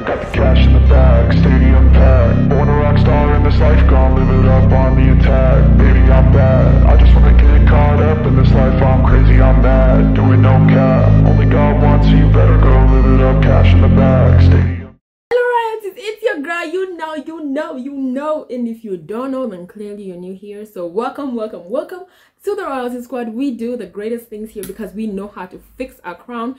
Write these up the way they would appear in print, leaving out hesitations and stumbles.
got the cash in the bag, stadium packed. Born a rock star in this life, gonna live it up on the attack. Baby, I'm bad, I just wanna get caught up in this life. I'm crazy, I'm mad, doing no cap. Only God wants, so you better go live it up. Cash in the bag, stadium. Hello royalties, it's your girl. You know, and if you don't know, then clearly you're new here. So welcome to the Royalty Squad. We do the greatest things here because we know how to fix our crown.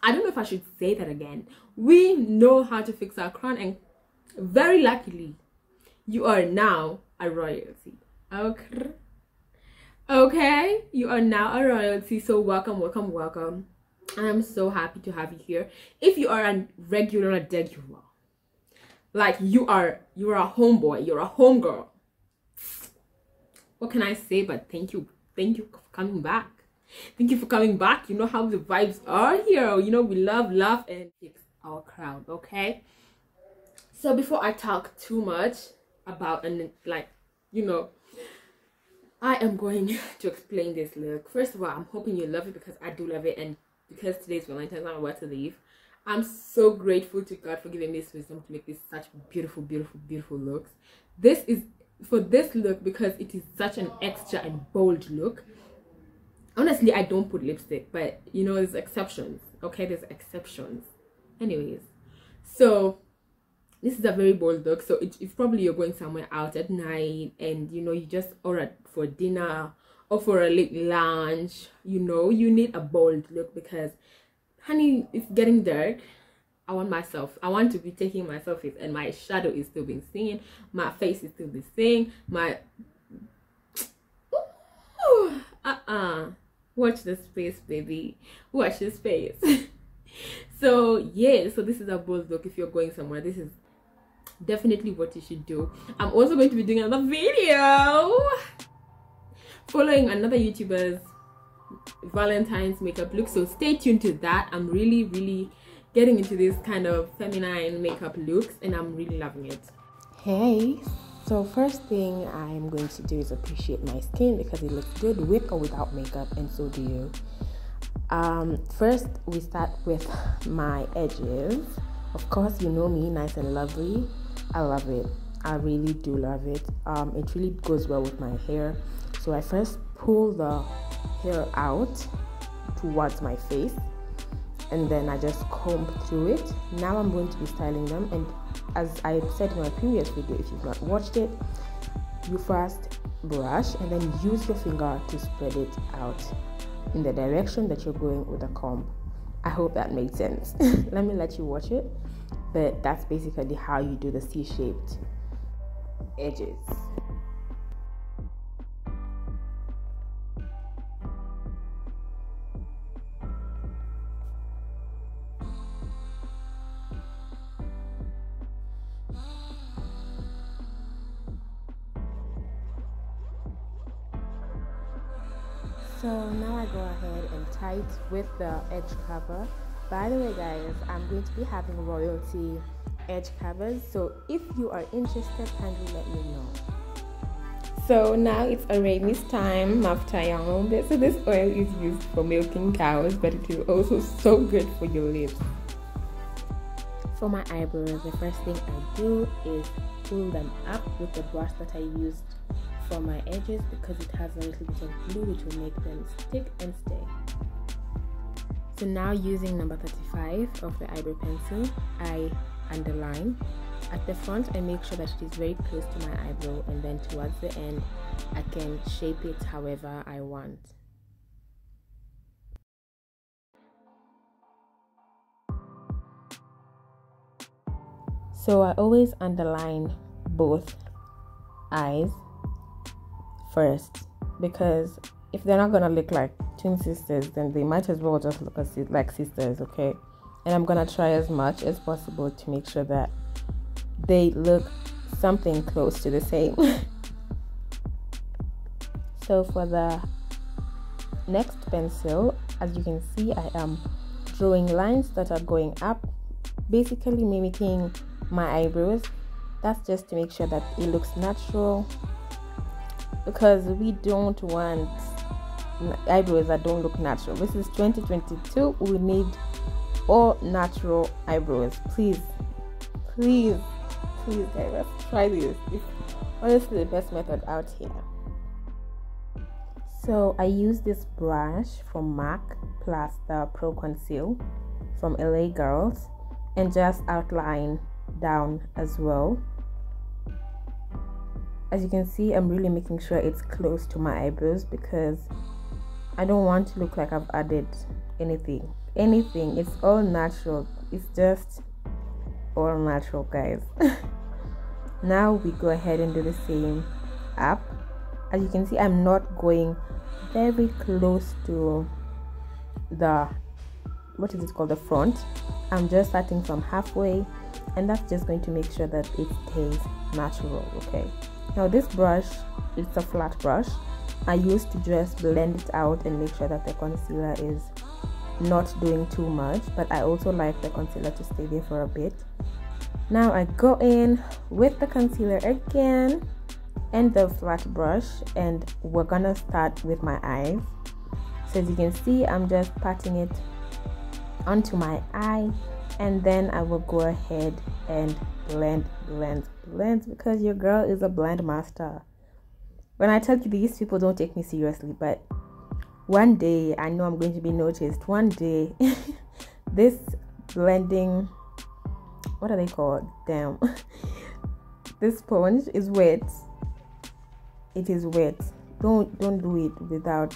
I don't know if I should say that again. We know how to fix our crown, and very luckily you are now a royalty. Okay, you are now a royalty. So welcome. I'm so happy to have you here. If you are a regular, like you're a homeboy, you're a homegirl, what can I say but thank you for coming back. Thank you for coming back. You know how the vibes are here. You know we love and fix our crowd. Okay, so before I talk too much about, and like, you know, I am going to explain this look. First of all, I'm hoping you love it because I do love it, and because today's Valentine's, I'm about to leave. I'm so grateful to God for giving me this wisdom to make this such beautiful looks. This is for this look because it is such an extra and bold look. Honestly, I don't put lipstick, but you know, there's exceptions. Okay, there's exceptions. Anyways, so this is a very bold look. So if probably you're going somewhere out at night and you know you just ordered for dinner or for a late lunch, you know, you need a bold look because, honey, it's getting dark. I want to be taking my selfies and my shadow is still being seen, my face is still being seen, my watch this face, baby, watch this face. So yeah, so this is a bold look. If you're going somewhere, this is definitely what you should do. I'm also going to be doing another video following another YouTuber's Valentine's makeup look, so stay tuned to that. I'm really getting into this kind of feminine makeup looks and I'm really loving it. Hey, so first thing I'm going to do is appreciate my skin because it looks good with or without makeup, and so do you. First we start with my edges. Of course, you know me, nice and lovely. I love it. I really do love it. It really goes well with my hair. So I first pull the hair out towards my face and then I just comb through it. Now I'm going to be styling them, and as I said in my previous video, if you've not watched it, you first brush and then use your finger to spread it out in the direction that you're going with the comb. I hope that made sense. Let me let you watch it, but that's basically how you do the C-shaped edges. So now I go ahead and tie it with the edge cover. By the way guys, I'm going to be having royalty edge covers, so if you are interested, kindly let me know. So now it's Aramis time after a little bit. So this oil is used for milking cows, but it is also so good for your lips. For my eyebrows, the first thing I do is pull them up with the brush that I used for my edges because it has a little bit of glue which will make them stick and stay. So now using number 35 of the eyebrow pencil, I underline. At the front, I make sure that it is very close to my eyebrow, and then towards the end, I can shape it however I want. So I always underline both eyes first, because if they're not gonna look like twin sisters, then they might as well just look like sisters, okay? And I'm gonna try as much as possible to make sure that they look something close to the same. So for the next pencil, as you can see, I am drawing lines that are going up, basically mimicking my eyebrows. That's just to make sure that it looks natural, because we don't want eyebrows that don't look natural. This is 2022. We need all natural eyebrows. Please guys, let's try this. It's honestly the best method out here. So I use this brush from MAC plus the Pro Conceal from LA Girls and just outline down as well. As you can see, I'm really making sure it's close to my eyebrows because I don't want to look like I've added anything. It's all natural. It's just all natural, guys. Now we go ahead and do the same up. As you can see, I'm not going very close to the, what is it called, the front. I'm just starting from halfway, and that's just going to make sure that it stays natural. Okay, now this brush, it's a flat brush. I used to just blend it out and make sure that the concealer is not doing too much, but I also like the concealer to stay there for a bit. Now I go in with the concealer again and the flat brush, and we're gonna start with my eyes. So as you can see, I'm just patting it onto my eye, and then I will go ahead and blend because your girl is a blend master. When I tell you these, people don't take me seriously, but one day I know I'm going to be noticed. One day this blending, what are they called? Damn. This sponge is wet. It is wet. Don't do it without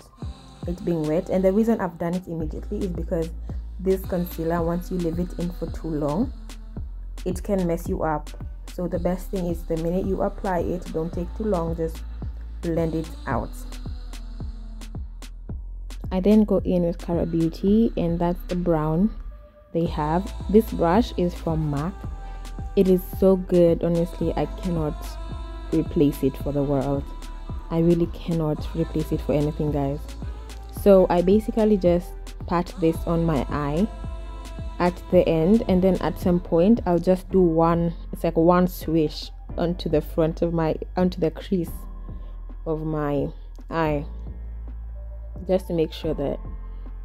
it being wet. And the reason I've done it immediately is because this concealer, once you leave it in for too long, it can mess you up. So the best thing is the minute you apply it, don't take too long, just blend it out. I then go in with Cara Beauty, and that's the brown they have. This brush is from MAC. It is so good, honestly. I cannot replace it for the world. I really cannot replace it for anything, guys. So I basically just pat this on my eye at the end, and then at some point I'll just do one, it's like one swish onto the front of my, onto the crease of my eye, just to make sure that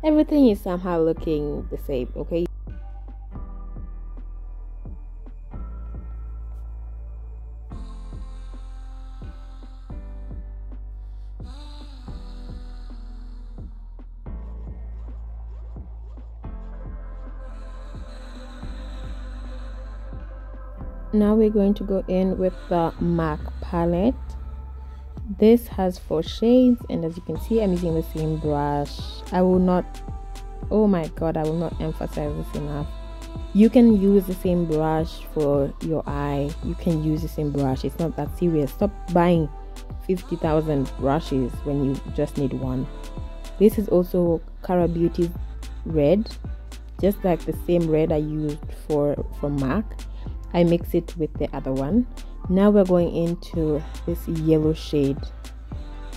everything is somehow looking the same. Okay, now we're going to go in with the MAC palette. This has 4 shades, and as you can see, I'm using the same brush. I will not, oh my god, I will not emphasize this enough. You can use the same brush for your eye. You can use the same brush. It's not that serious. Stop buying 50,000 brushes when you just need one. This is also Cara Beauty's red, just like the same red I used from MAC. I mix it with the other one. Now we're going into this yellow shade.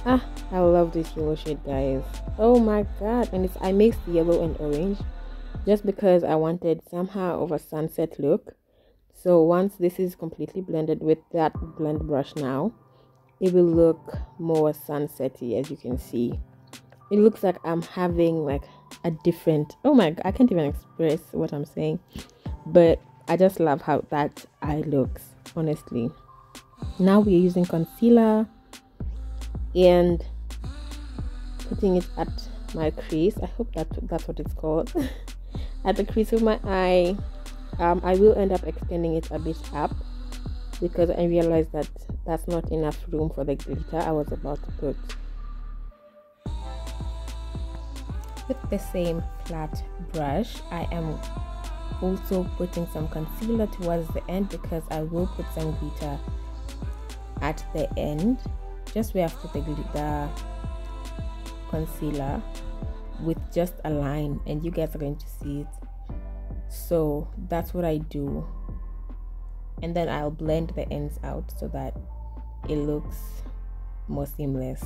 I love this yellow shade, guys. Oh my god. And I mixed yellow and orange just because I wanted somehow of a sunset look. So once this is completely blended with that blend brush now, it will look more sunsetty. As you can see, it looks like I'm having like a different, oh my god, I can't even express what I'm saying, but I just love how that eye looks, honestly. Now we're using concealer and putting it at my crease. I hope that's what it's called. At the crease of my eye. I will end up extending it a bit up because I realized that that's not enough room for the glitter I was about to put. With the same flat brush, I am also putting some concealer towards the end because I will put some glitter at the end, just where I put the concealer, with just a line, and you guys are going to see it. So that's what I do, and then I'll blend the ends out so that it looks more seamless.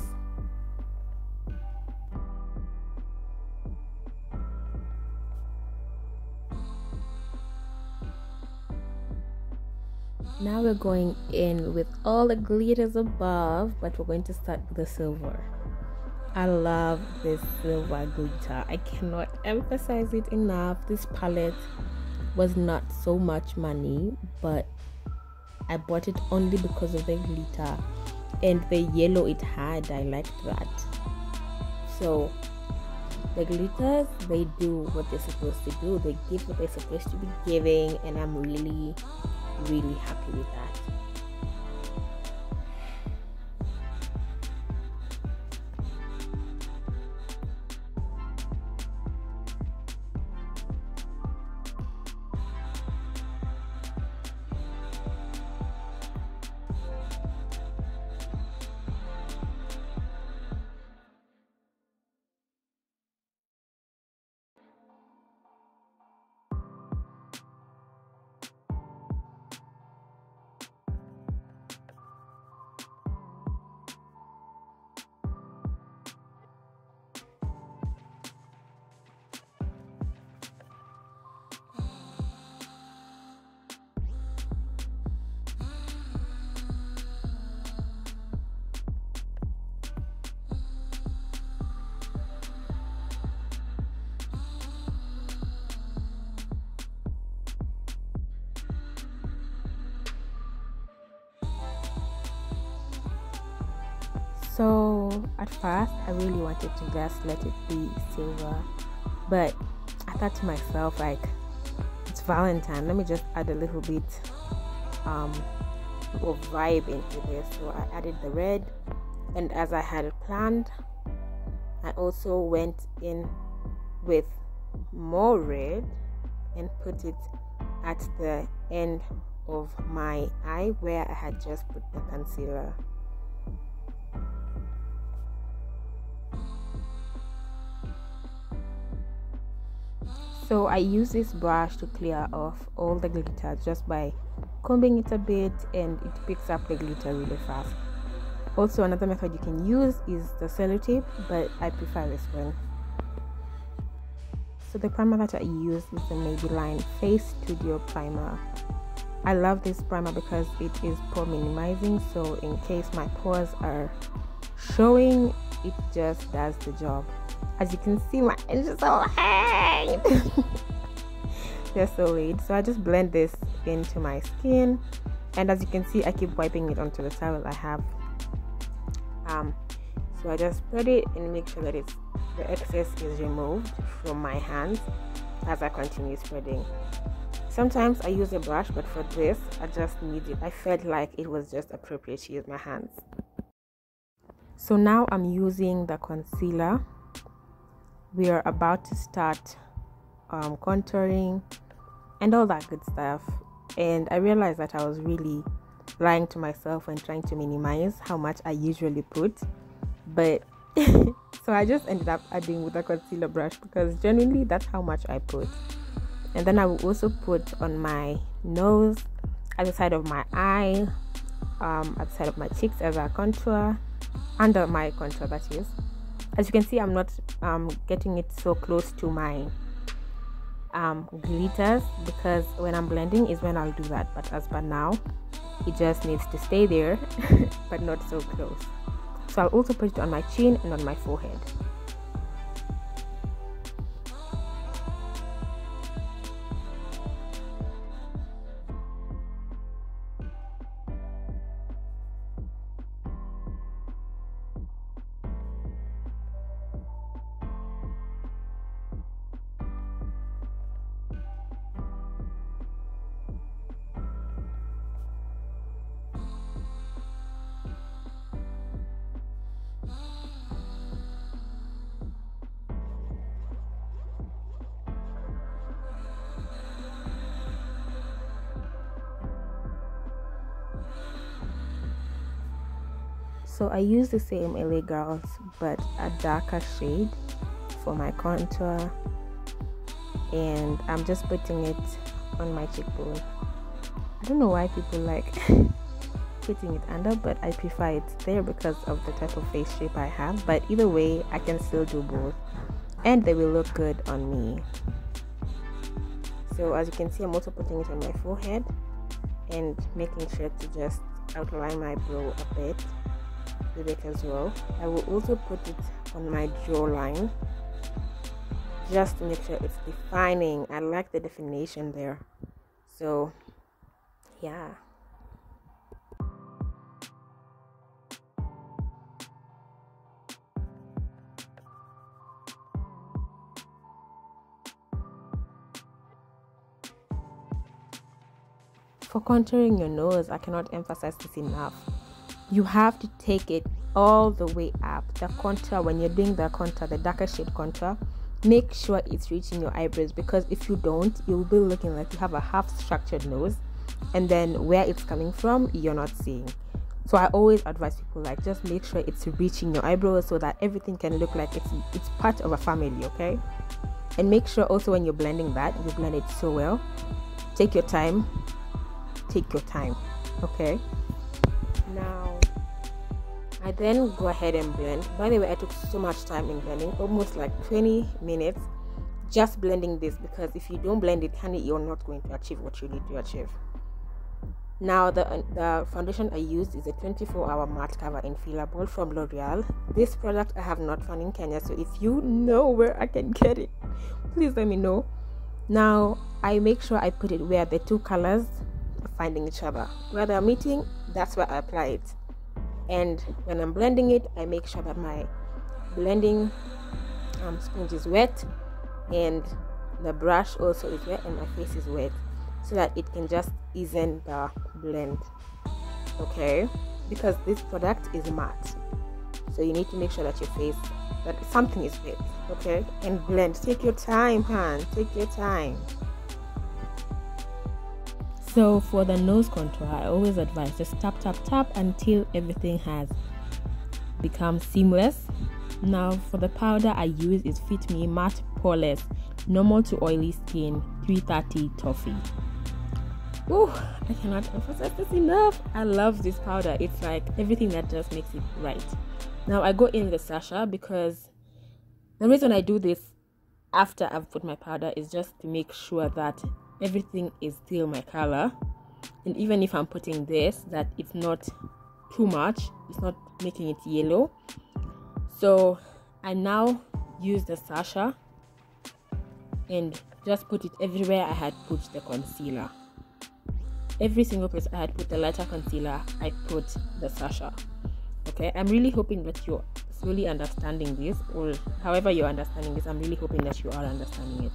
Now we're going in with all the glitters above, but we're going to start with the silver. I love this silver glitter. I cannot emphasize it enough. This palette was not so much money, but I bought it only because of the glitter and the yellow it had. I liked that. So the glitters, they do what they're supposed to do. They give what they're supposed to be giving, and I'm really, really happy with that. So at first I really wanted to just let it be silver, but I thought to myself, like, it's Valentine, let me just add a little bit of vibe into this. So I added the red, and as I had planned, I also went in with more red and put it at the end of my eye where I had just put the concealer. So I use this brush to clear off all the glitter just by combing it a bit, and it picks up the glitter really fast. Also, another method you can use is the sellotape, but I prefer this one. So the primer that I use is the Maybelline Face Studio Primer. I love this primer because it is pore minimizing, so in case my pores are showing, it just does the job. As you can see, my edges are white. They're so red. So I just blend this into my skin, and as you can see, I keep wiping it onto the towel I have. So I just spread it and make sure that the excess is removed from my hands as I continue spreading. Sometimes I use a brush, but for this I just need it. I felt like it was just appropriate to use my hands. So now I'm using the concealer. We are about to start contouring and all that good stuff, and I realized that I was really lying to myself and trying to minimize how much I usually put, but so I just ended up adding with a concealer brush because genuinely that's how much I put. And then I will also put on my nose, at the side of my eye, at the side of my cheeks as a contour, under my contour, that is. As you can see, I'm not getting it so close to my glitters, because when I'm blending is when I'll do that, but as per now it just needs to stay there but not so close. So I'll also put it on my chin and on my forehead. So I use the same LA Girls but a darker shade for my contour, and I'm just putting it on my cheekbone. I don't know why people like putting it under, but I prefer it there because of the type of face shape I have. But either way, I can still do both and they will look good on me. So as you can see, I'm also putting it on my forehead and making sure to just outline my brow a bit. with it as well. I will also put it on my jawline just to make sure it's defining. I like the definition there. So yeah. For contouring your nose, I cannot emphasize this enough. You have to take it all the way up. The contour, when you're doing the contour, the darker shade contour, make sure it's reaching your eyebrows, because if you don't, you'll be looking like you have a half structured nose, and then where it's coming from, you're not seeing. So I always advise people, like, just make sure it's reaching your eyebrows so that everything can look like it's part of a family, okay? And make sure also when you're blending that, you blend it so well. Take your time, okay? Now I then go ahead and blend. By the way, I took so much time in blending, almost like 20 minutes just blending this, because if you don't blend it, honey, you're not going to achieve what you need to achieve. Now the foundation I used is a 24-hour matte cover in fillable from L'Oreal. This product I have not found in Kenya, so if you know where I can get it, please let me know. Now I make sure I put it where the two colors are finding each other, where they're meeting. That's where I apply it. And when I'm blending it, I make sure that my blending sponge is wet, and the brush also is wet, and my face is wet, so that it can just ease in the blend, okay? Because this product is matte, so you need to make sure that your face, that something is wet, okay? And blend. Take your time, hon. Take your time. So for the nose contour, I always advise just tap until everything has become seamless. Now for the powder I use is Fit Me Matte Poreless Normal to Oily Skin 330 Toffee. Oh, I cannot emphasize this enough. I love this powder. It's like everything that just makes it right. Now I go in the sachet, because the reason I do this after I've put my powder is just to make sure that everything is still my color, and even if I'm putting this, that it's not too much, it's not making it yellow. So I now use the sachet and just put it everywhere I had put the concealer. Every single place I had put the lighter concealer, I put the sachet. Okay, I'm really hoping that you're slowly understanding this, or however you're understanding this, I'm really hoping that you are understanding it,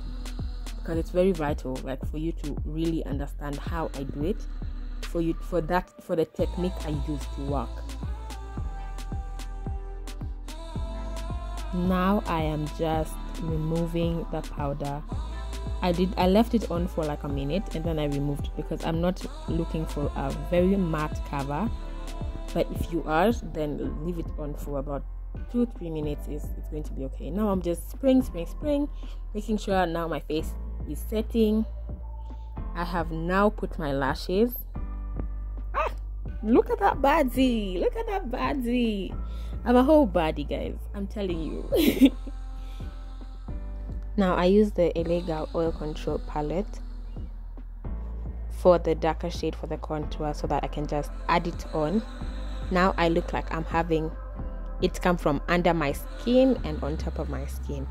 because it's very vital, like, for you to really understand how I do it, for the technique I use to work. Now I am just removing the powder. I left it on for like a minute, and then I removed it, because I'm not looking for a very matte cover. But if you are, then leave it on for about 2-3 minutes. It's going to be okay. Now I'm just spraying, making sure now my face is setting. I have now put my lashes. Look at that baddie. I'm a whole baddie, guys, I'm telling you. Now I use the Elega Oil Control palette for the darker shade for the contour, so that I can just add it on. Now I look like I'm having it come from under my skin and on top of my skin.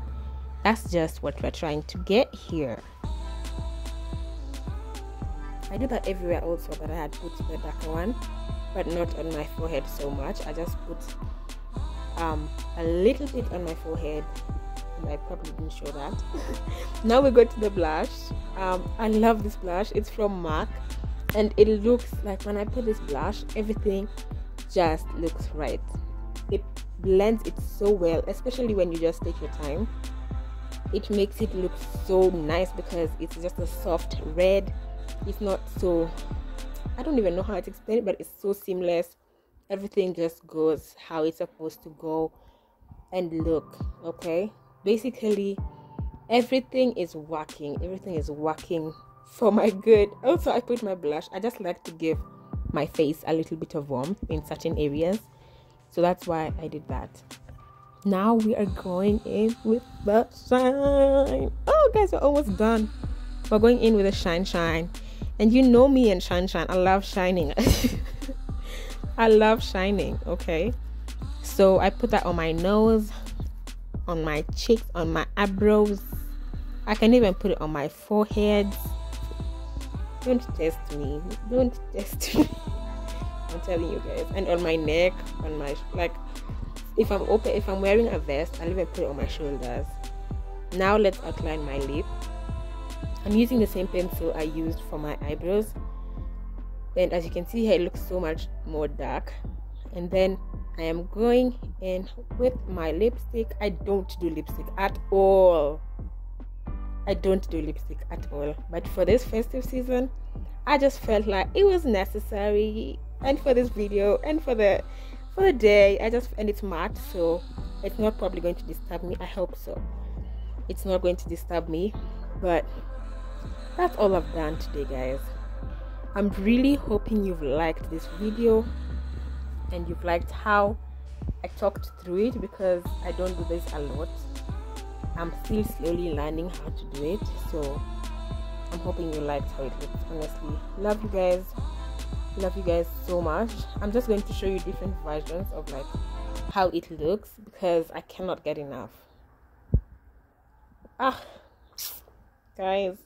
That's just what we're trying to get here. I do that everywhere also, that I had put the darker one, but not on my forehead so much. I just put a little bit on my forehead, and I probably didn't show that. Now we go to the blush. I love this blush. It's from MAC, and it looks like, when I put this blush, everything just looks right. It blends it so well, especially when you just take your time. It makes it look so nice, because it's just a soft red. It's not so, I don't even know how to explain it, but it's so seamless. Everything just goes how it's supposed to go and look, okay? Basically, everything is working for my good. Also, I put my blush. I just like to give my face a little bit of warmth in certain areas, so that's why I did that. Now we are going in with the shine. Oh guys, we're almost done. We're going in with a shine, and you know me and shine. I love shining. I love shining. Okay, So I put that on my nose, on my cheeks, on my eyebrows. I can even put it on my forehead. Don't test me. Don't test me. I'm telling you guys. And on my neck, on my, like, if I'm wearing a vest, I'll even put it on my shoulders. Now let's outline my lip. I'm using the same pencil I used for my eyebrows. And as you can see here, it looks so much more dark. And then I am going in with my lipstick. I don't do lipstick at all. I don't do lipstick at all. But for this festive season, I just felt like it was necessary. And for this video and for the day, and it's matte, so it's not probably going to disturb me. I hope so. It's not going to disturb me. But that's all I've done today, guys. I'm really hoping you've liked this video and you've liked how I talked through it, because I don't do this a lot. I'm still slowly learning how to do it, so I'm hoping you liked how it looks. Honestly, love you guys so much. I'm just going to show you different versions of like how it looks, because I cannot get enough. Guys,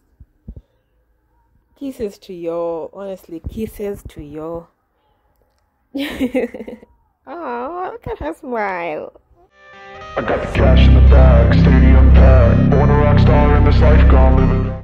kisses to y'all. Honestly, kisses to y'all. Oh, look at her smile. I got the cash in the bag, stadium packed. Born a rock star in this life, gone live it up.